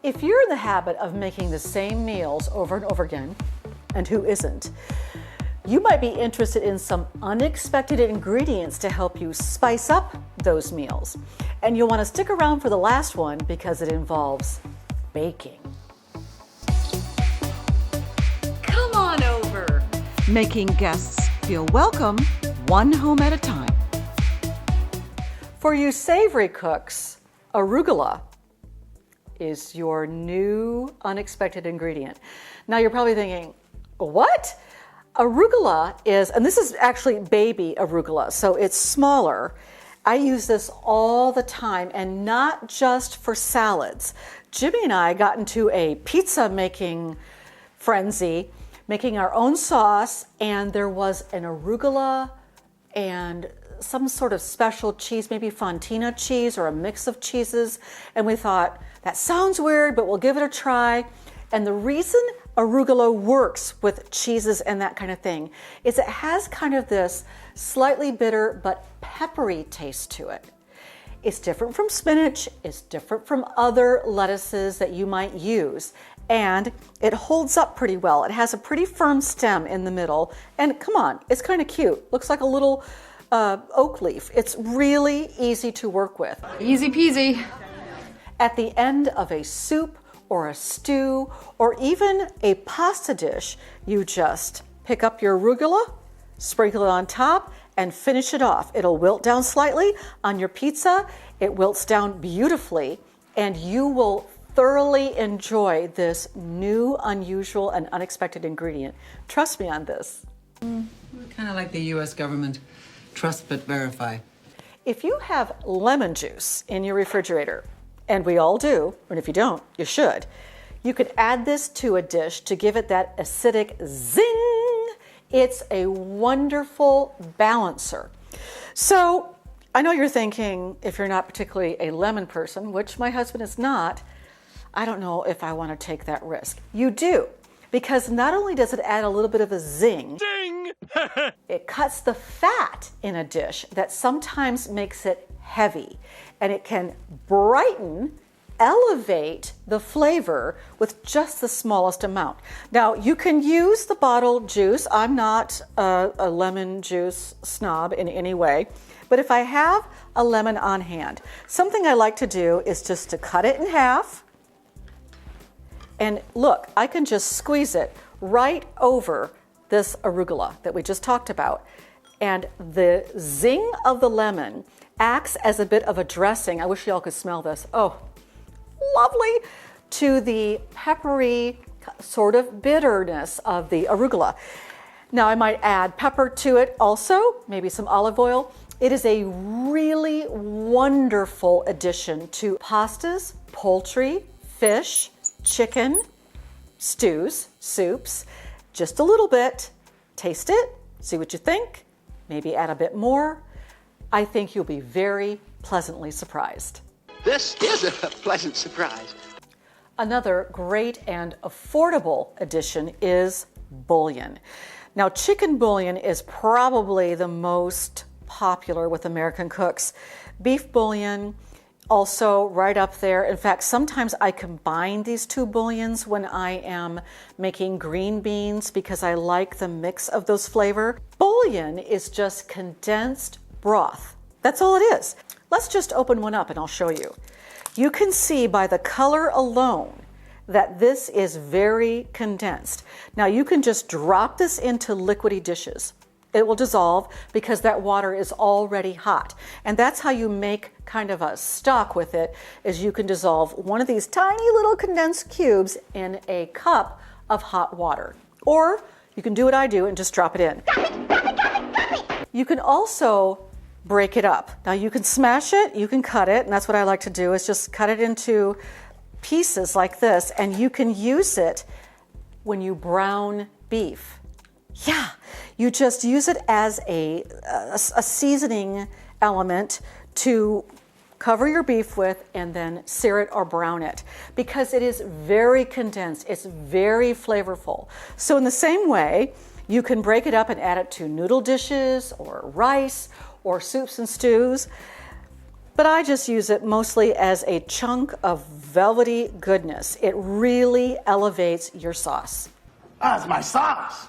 If you're in the habit of making the same meals over and over again, and who isn't, you might be interested in some unexpected ingredients to help you spice up those meals. And you'll want to stick around for the last one because it involves baking. Come on over. Making guests feel welcome, one home at a time. For you savory cooks, arugula is your new unexpected ingredient. Now you're probably thinking, what? Arugula is, and this is actually baby arugula, so it's smaller. I use this all the time, and not just for salads. Jimmy and I got into a pizza making frenzy, making our own sauce, and there was an arugula and some sort of special cheese, maybe fontina cheese or a mix of cheeses, and we thought, that sounds weird, but we'll give it a try. And the reason arugula works with cheeses and that kind of thing is it has kind of this slightly bitter but peppery taste to it. It's different from spinach, it's different from other lettuces that you might use, and it holds up pretty well. It has a pretty firm stem in the middle, and come on, it's kind of cute. Looks like a little oak leaf. It's really easy to work with. Easy peasy. At the end of a soup or a stew or even a pasta dish, you just pick up your arugula, sprinkle it on top, and finish it off. It'll wilt down slightly on your pizza. It wilts down beautifully, and you will thoroughly enjoy this new, unusual, and unexpected ingredient. Trust me on this. Kind of like the U.S. government. Trust but verify. If you have lemon juice in your refrigerator, and we all do, and if you don't, you should, you could add this to a dish to give it that acidic zing. It's a wonderful balancer. So I know you're thinking, if you're not particularly a lemon person, which my husband is not, I don't know if I want to take that risk. You do, because not only does it add a little bit of a zing, it cuts the fat in a dish that sometimes makes it heavy, and it can brighten, elevate the flavor with just the smallest amount. Now, you can use the bottled juice. I'm not a lemon juice snob in any way, but if I have a lemon on hand, something I like to do is just to cut it in half, and look, I can just squeeze it right over this arugula that we just talked about, and the zing of the lemon acts as a bit of a dressing. I wish y'all could smell this. Oh, lovely. To the peppery sort of bitterness of the arugula. Now I might add pepper to it also, maybe some olive oil. It is a really wonderful addition to pastas, poultry, fish, chicken, stews, soups. Just a little bit. Taste it, see what you think, maybe add a bit more. I think you'll be very pleasantly surprised. This is a pleasant surprise. Another great and affordable addition is bouillon. Now, chicken bouillon is probably the most popular with American cooks. Beef bouillon, also right up there. In fact, sometimes I combine these two bouillons when I am making green beans because I like the mix of those flavor. Bouillon is just condensed broth. That's all it is. Let's just open one up and I'll show you. You can see by the color alone that this is very condensed. Now you can just drop this into liquidy dishes. It will dissolve because that water is already hot. And that's how you make kind of a stock with it, is you can dissolve one of these tiny little condensed cubes in a cup of hot water. Or you can do what I do and just drop it in. You can also break it up. Now you can smash it, you can cut it, and that's what I like to do, is just cut it into pieces like this, and you can use it when you brown beef. Yeah, you just use it as a seasoning element to cover your beef with and then sear it or brown it, because it is very condensed, it's very flavorful. So in the same way, you can break it up and add it to noodle dishes or rice or soups and stews. But I just use it mostly as a chunk of velvety goodness. It really elevates your sauce. That's my sauce.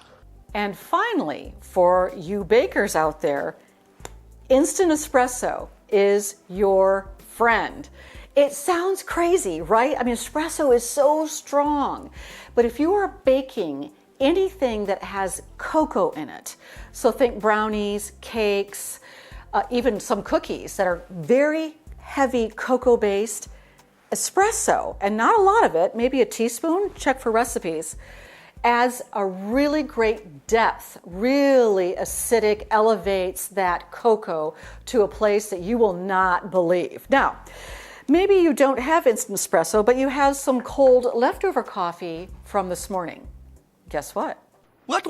And finally, for you bakers out there, instant espresso is your friend. It sounds crazy, right? I mean, espresso is so strong. But if you are baking anything that has cocoa in it, so think brownies, cakes, even some cookies that are very heavy cocoa based, espresso, and not a lot of it, maybe a teaspoon, check for recipes, adds a really great depth, really acidic, elevates that cocoa to a place that you will not believe. Now, maybe you don't have instant espresso, but you have some cold leftover coffee from this morning. Guess what? What?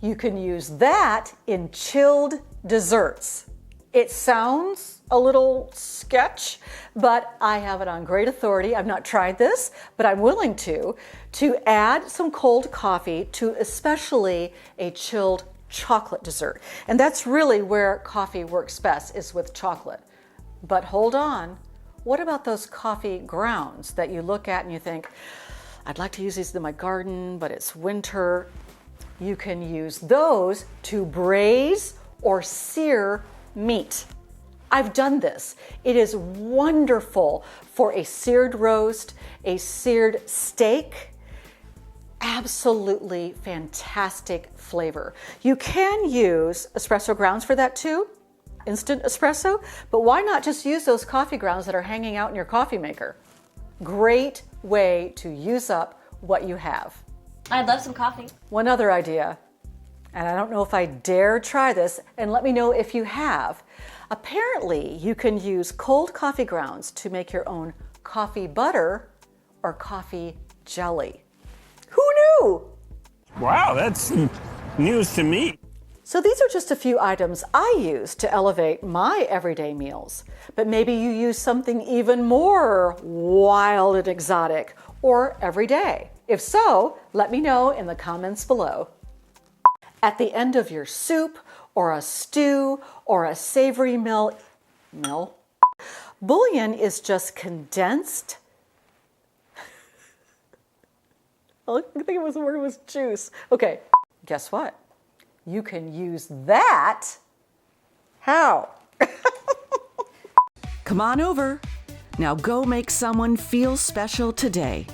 You can use that in chilled desserts. It sounds a little sketch, but I have it on great authority. I've not tried this, but I'm willing to add some cold coffee to especially a chilled chocolate dessert. And that's really where coffee works best, is with chocolate. But hold on, what about those coffee grounds that you look at and you think, I'd like to use these in my garden, but it's winter. You can use those to braise or sear meat. I've done this. It is wonderful for a seared roast, a seared steak. Absolutely fantastic flavor. You can use espresso grounds for that too, instant espresso, but why not just use those coffee grounds that are hanging out in your coffee maker? Great way to use up what you have. I'd love some coffee. One other idea, and I don't know if I dare try this, and let me know if you have. Apparently, you can use cold coffee grounds to make your own coffee butter or coffee jelly. Who knew? Wow, that's news to me. So these are just a few items I use to elevate my everyday meals. But maybe you use something even more wild and exotic or everyday. If so, let me know in the comments below. At the end of your soup or a stew or a savory meal, bouillon is just condensed. I think it was the word was juice. Okay, guess what? You can use that. How? Come on over. Now go make someone feel special today.